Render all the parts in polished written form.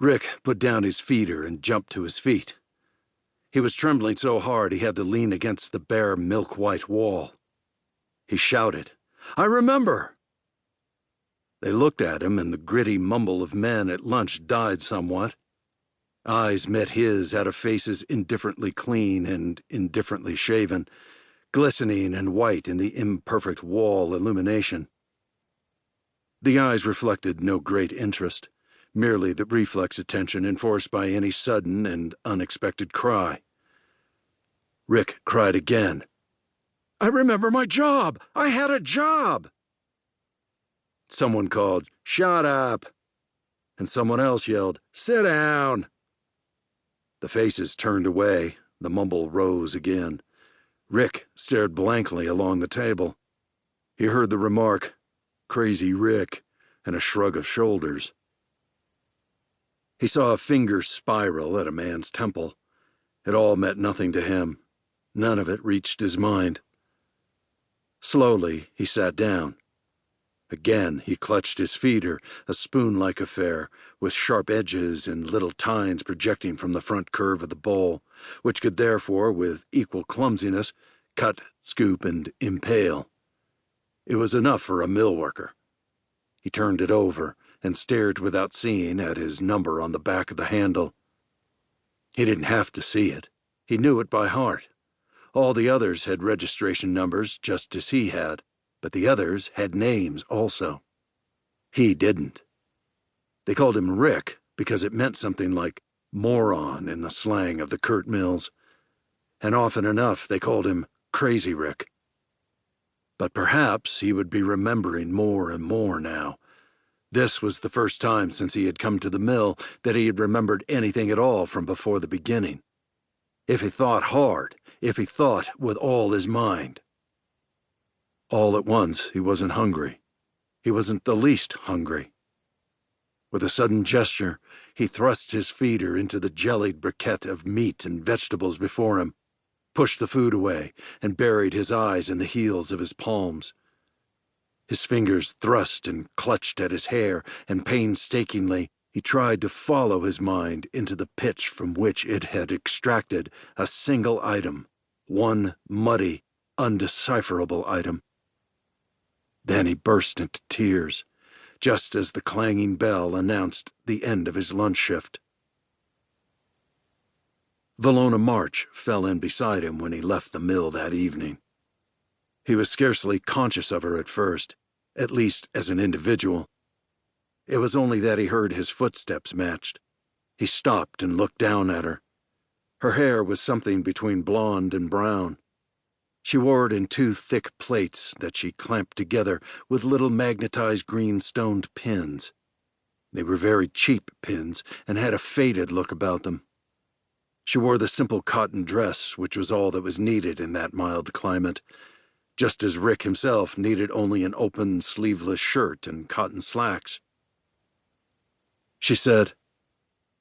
Rick put down his feeder and jumped to his feet. He was trembling so hard he had to lean against the bare milk-white wall. He shouted, "I remember!" They looked at him, and the gritty mumble of men at lunch died somewhat. Eyes met his out of faces indifferently clean and indifferently shaven, glistening and white in the imperfect wall illumination. The eyes reflected no great interest, merely the reflex attention enforced by any sudden and unexpected cry. Rick cried again. "I remember my job! I had a job!" Someone called, "Shut up!" and someone else yelled, "Sit down!" The faces turned away. The mumble rose again. Rick stared blankly along the table. He heard the remark, "Crazy Rick," and a shrug of shoulders. He saw a finger spiral at a man's temple. It all meant nothing to him. None of it reached his mind. Slowly, he sat down. Again, he clutched his feeder, a spoon-like affair, with sharp edges and little tines projecting from the front curve of the bowl, which could therefore, with equal clumsiness, cut, scoop, and impale. It was enough for a mill worker. He turned it over and stared without seeing at his number on the back of the handle. He didn't have to see it. He knew it by heart. All the others had registration numbers just as he had, but the others had names also. He didn't. They called him Rick because it meant something like moron in the slang of the Kurt Mills, and often enough they called him Crazy Rick. But perhaps he would be remembering more and more now. This was the first time since he had come to the mill that he had remembered anything at all from before the beginning. If he thought hard, if he thought with all his mind. All at once he wasn't hungry. He wasn't the least hungry. With a sudden gesture, he thrust his feeder into the jellied briquette of meat and vegetables before him, pushed the food away, and buried his eyes in the heels of his palms. His fingers thrust and clutched at his hair, and painstakingly he tried to follow his mind into the pitch from which it had extracted a single item, one muddy, undecipherable item. Then he burst into tears, just as the clanging bell announced the end of his lunch shift. Valona March fell in beside him when he left the mill that evening. He was scarcely conscious of her at first, at least as an individual. It was only that he heard his footsteps matched. He stopped and looked down at her. Her hair was something between blonde and brown. She wore it in two thick plaits that she clamped together with little magnetized green-stoned pins. They were very cheap pins and had a faded look about them. She wore the simple cotton dress, which was all that was needed in that mild climate, just as Rick himself needed only an open, sleeveless shirt and cotton slacks. She said,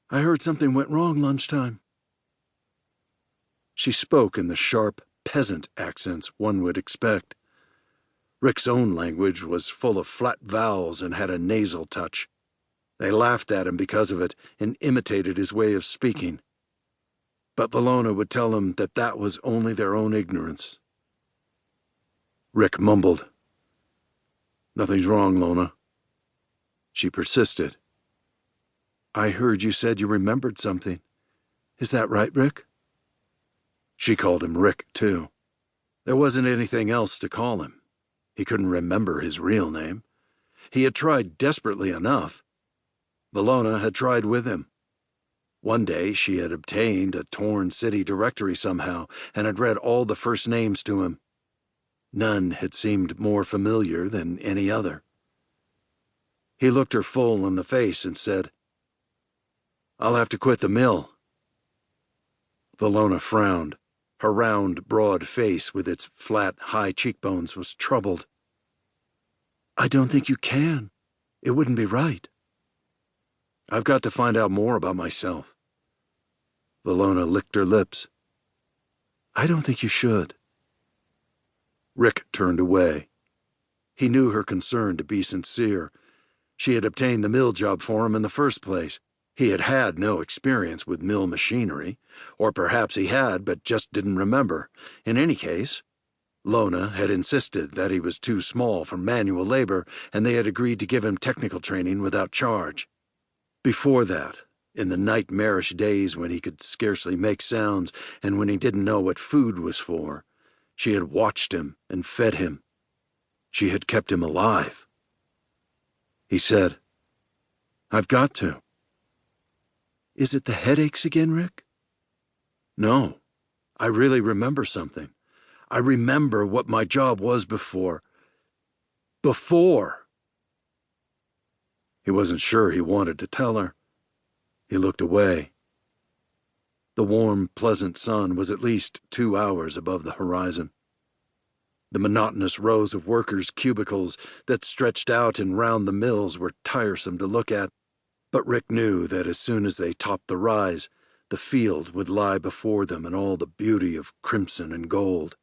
"I heard something went wrong lunchtime." She spoke in the sharp, peasant accents one would expect. Rick's own language was full of flat vowels and had a nasal touch. They laughed at him because of it and imitated his way of speaking. But Valona would tell him that that was only their own ignorance. Rick mumbled, "Nothing's wrong, Lona." She persisted. "I heard you said you remembered something. Is that right, Rick?" She called him Rick, too. There wasn't anything else to call him. He couldn't remember his real name. He had tried desperately enough. Valona had tried with him. One day she had obtained a torn city directory somehow and had read all the first names to him. None had seemed more familiar than any other. He looked her full in the face and said, "I'll have to quit the mill." Valona frowned. Her round, broad face with its flat, high cheekbones was troubled. "I don't think you can. It wouldn't be right." "I've got to find out more about myself." Valona licked her lips. "I don't think you should." Rick turned away. He knew her concern to be sincere. She had obtained the mill job for him in the first place. He had had no experience with mill machinery, or perhaps he had but just didn't remember. In any case, Lona had insisted that he was too small for manual labor, and they had agreed to give him technical training without charge. Before that, in the nightmarish days when he could scarcely make sounds and when he didn't know what food was for, she had watched him and fed him. She had kept him alive. He said, "I've got to." "Is it the headaches again, Rick?" "No. I really remember something. I remember what my job was before. Before!" He wasn't sure he wanted to tell her. He looked away. The warm, pleasant sun was at least 2 hours above the horizon. The monotonous rows of workers' cubicles that stretched out and round the mills were tiresome to look at, but Rick knew that as soon as they topped the rise, the field would lie before them in all the beauty of crimson and gold.